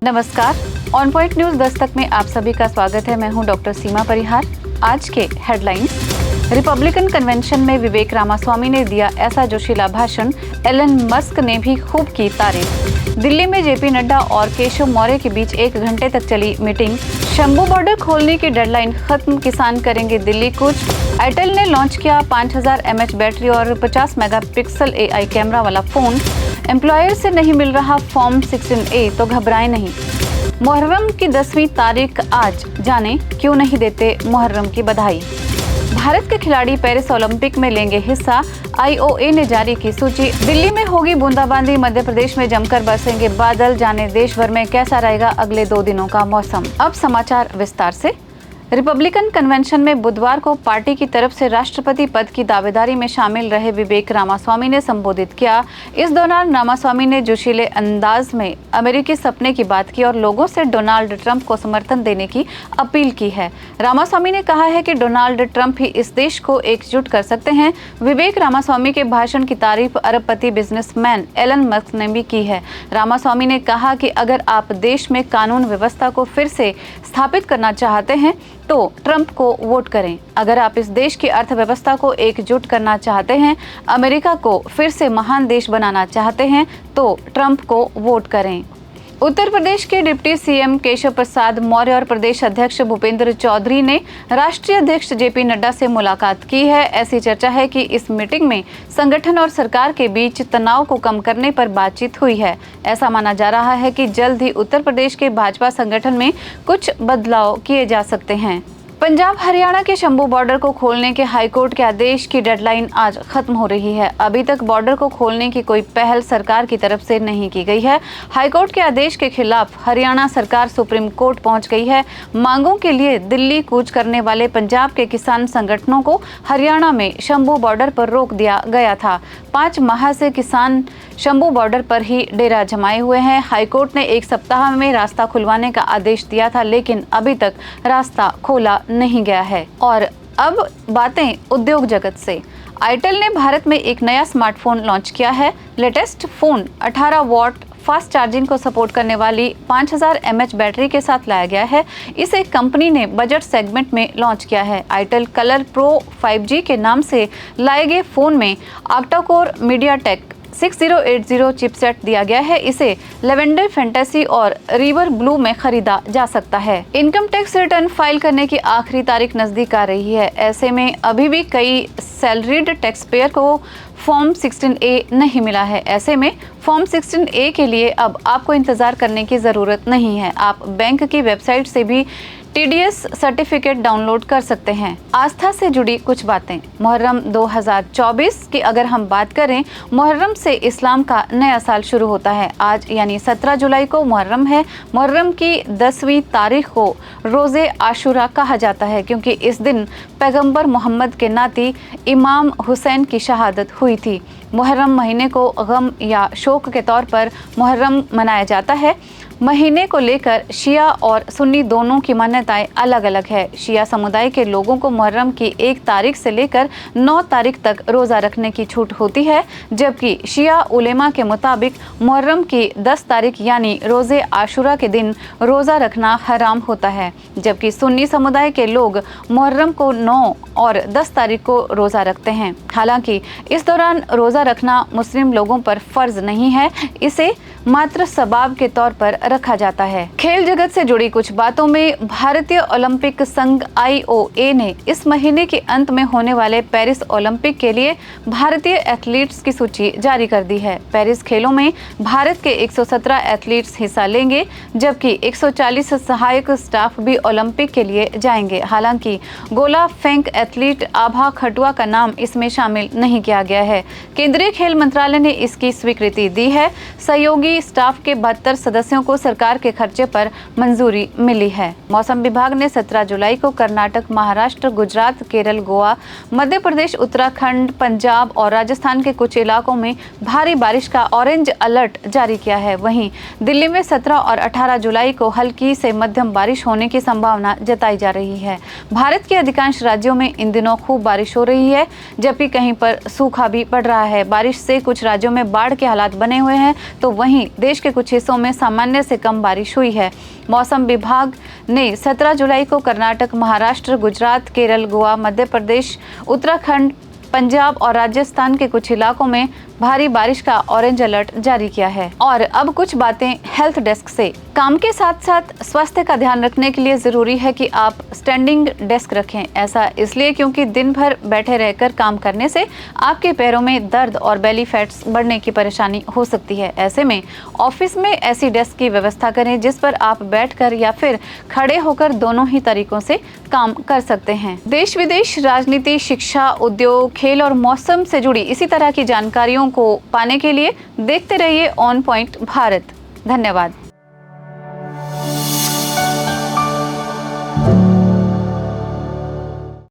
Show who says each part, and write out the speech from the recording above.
Speaker 1: नमस्कार, on point news Dastak में आप सभी का स्वागत है। मैं हूं डॉक्टर सीमा परिहार। आज के हेडलाइंस। रिपब्लिकन कन्वेंशन में विवेक रामास्वामी ने दिया ऐसा जोशीला भाषण, एलन मस्क ने भी खूब की तारीफ। दिल्ली में जेपी नड्डा और केशव मौर्य के बीच 1 घंटे तक चली मीटिंग। शंभू बॉर्डर खोलने की डेडलाइन खत्म, किसान करेंगे दिल्ली कूच। एयरटेल ने लॉन्च किया 5000 mAh बैटरी और 50 मेगापिक्सल AI कैमरा वाला फोन। एम्प्लॉयर से नहीं मिल रहा फॉर्म 16A तो घबराएं नहीं। मुहर्रम की 10वीं तारीख आज, जाने क्यों नहीं देते मुहर्रम की बधाई। भारत के खिलाड़ी पेरिस ओलंपिक में लेंगे हिस्सा, IOA ने जारी की सूची। दिल्ली में होगी बूंदाबांदी, मध्य प्रदेश में जमकर बरसेंगे बादल। जाने देश भर में कैसा रहेगा अगले 2 दिनों का मौसम। अब समाचार विस्तार से। रिपब्लिकन कन्वेंशन में बुधवार को पार्टी की तरफ से राष्ट्रपति पद की दावेदारी में शामिल रहे विवेक रामास्वामी ने संबोधित किया। इस दौरान रामास्वामी ने जोशीले अंदाज में अमेरिकी सपने की बात की और लोगों से डोनाल्ड ट्रंप को समर्थन देने की अपील की है। रामास्वामी ने कहा है कि डोनाल्ड ट्रंप ही इस देश को एकजुट कर सकते हैं। विवेक रामास्वामी के भाषण की तारीफ अरबपति बिजनेसमैन एलन मस्क ने भी की है। रामास्वामी ने कहा कि अगर आप देश में कानून व्यवस्था को फिर से स्थापित करना चाहते हैं तो ट्रंप को वोट करें। अगर आप इस देश की अर्थव्यवस्था को एकजुट करना चाहते हैं, अमेरिका को फिर से महान देश बनाना चाहते हैं तो ट्रंप को वोट करें। उत्तर प्रदेश के डिप्टी सीएम केशव प्रसाद मौर्य और प्रदेश अध्यक्ष भूपेंद्र चौधरी ने राष्ट्रीय अध्यक्ष जेपी नड्डा से मुलाकात की है। ऐसी चर्चा है कि इस मीटिंग में संगठन और सरकार के बीच तनाव को कम करने पर बातचीत हुई है। ऐसा माना जा रहा है कि जल्द ही उत्तर प्रदेश के भाजपा संगठन में कुछ बदलाव किए जा सकते हैं। पंजाब हरियाणा के शंभू बॉर्डर को खोलने के हाईकोर्ट के आदेश की डेडलाइन आज खत्म हो रही है। अभी तक बॉर्डर को खोलने की कोई पहल सरकार की तरफ से नहीं की गई है। हाईकोर्ट के आदेश के खिलाफ हरियाणा सरकार सुप्रीम कोर्ट पहुंच गई है। मांगों के लिए दिल्ली कूच करने वाले पंजाब के किसान संगठनों को हरियाणा में शंभू बॉर्डर पर रोक दिया गया था। 5 माह से किसान शंभू बॉर्डर पर ही डेरा जमाए हुए हैं। हाईकोर्ट ने 1 सप्ताह में रास्ता खुलवाने का आदेश दिया था, लेकिन अभी तक रास्ता खोला नहीं गया है। और अब बातें उद्योग जगत से। एयरटेल ने भारत में एक नया स्मार्टफोन लॉन्च किया है। Latest phone 18 watt fast charging को सपोर्ट करने वाली 5000 mAh बैटरी के साथ लाया गया है। इसे कंपनी ने बजट सेगमेंट में लॉन्च किया है। एयरटेल कलर प्रो 5G के नाम से लाए गए फोन में ऑक्टा-कोर मीडियाटेक 6080 चिपसेट दिया गया है। इसे लेवेंडर फैंटेसी और रिवर ब्लू में खरीदा जा सकता है। इनकम टैक्स रिटर्न फाइल करने की आखिरी तारीख नजदीक आ रही है। ऐसे में अभी भी कई सैलरीड टैक्स पेयर को फॉर्म 16A नहीं मिला है। ऐसे में फॉर्म 16A के लिए अब आपको इंतजार करने की जरूरत नहीं है। आप बैंक की वेबसाइट से भी TDS सर्टिफिकेट डाउनलोड कर सकते हैं। आस्था से जुड़ी कुछ बातें। मुहर्रम 2024 की अगर हम बात करें, मुहर्रम से इस्लाम का नया साल शुरू होता है। आज यानी 17 जुलाई को मुहर्रम है। मुहर्रम की 10वीं तारीख को रोज़े आशुरा कहा जाता है, क्योंकि इस दिन पैगंबर मोहम्मद के नाती इमाम हुसैन की शहादत हुई थी। मुहर्रम महीने को गम या शोक के तौर पर मुहर्रम मनाया जाता है। महीने को लेकर शिया और सुन्नी दोनों की मान्यताएं अलग अलग है। शिया समुदाय के लोगों को मुहर्रम की 1 तारीख से लेकर 9 तारीख तक रोज़ा रखने की छूट होती है, जबकि शिया उलेमा के मुताबिक मुहर्रम की 10 तारीख यानी रोज़े आशुरा के दिन रोज़ा रखना हराम होता है, जबकि सुन्नी समुदाय के लोग मुहर्रम को 9 और 10 तारीख को रोज़ा रखते हैं। हालांकि इस दौरान रोज़ा रखना मुस्लिम लोगों पर फर्ज नहीं है, इसे मात्र सबाब के तौर पर रखा जाता है। खेल जगत से जुड़ी कुछ बातों में, भारतीय ओलंपिक संघ IOA ने इस महीने के अंत में होने वाले पेरिस ओलंपिक के लिए भारतीय एथलीट्स की सूची जारी कर दी है। पेरिस खेलों में भारत के 117 एथलीट्स हिस्सा लेंगे, जबकि 140 सहायक स्टाफ भी ओलंपिक के लिए जाएंगे। हालांकि गोला फेंक एथलीट आभा खटुआ का नाम इसमें शामिल नहीं किया गया है। केंद्रीय खेल मंत्रालय ने इसकी स्वीकृति दी है। सहयोगी स्टाफ के 72 सदस्यों को सरकार के खर्चे पर मंजूरी मिली है। मौसम विभाग ने 17 जुलाई को कर्नाटक, महाराष्ट्र, गुजरात, केरल, गोवा, मध्य प्रदेश, उत्तराखंड, पंजाब और राजस्थान के कुछ इलाकों में भारी बारिश का ऑरेंज अलर्ट जारी किया है। वहीं दिल्ली में 17 और 18 जुलाई को हल्की से मध्यम बारिश होने की संभावना जताई जा रही है। भारत के अधिकांश राज्यों में इन दिनों खूब बारिश हो रही है, जबकि कहीं पर सूखा भी पड़ रहा है। बारिश से कुछ राज्यों में बाढ़ के हालात बने हुए हैं, तो वहीं वहीं देश के कुछ हिस्सों में सामान्य से कम बारिश हुई है। मौसम विभाग ने 17 जुलाई को कर्नाटक, महाराष्ट्र, गुजरात, केरल, गोवा, मध्य प्रदेश, उत्तराखंड, पंजाब और राजस्थान के कुछ इलाकों में भारी बारिश का ऑरेंज अलर्ट जारी किया है। और अब कुछ बातें हेल्थ डेस्क से। काम के साथ साथ स्वास्थ्य का ध्यान रखने के लिए जरूरी है कि आप स्टैंडिंग डेस्क रखें। ऐसा इसलिए क्योंकि दिन भर बैठे रहकर काम करने से आपके पैरों में दर्द और बेली फैट्स बढ़ने की परेशानी हो सकती है। ऐसे में ऑफिस में ऐसी डेस्क की व्यवस्था करें जिस पर आप बैठकर या फिर खड़े होकर दोनों ही तरीकों से काम कर सकते हैं। देश विदेश, राजनीति, शिक्षा, उद्योग, खेल और मौसम से जुड़ी इसी तरह की जानकारियों को पाने के लिए देखते रहिए ऑन पॉइंट भारत। धन्यवाद।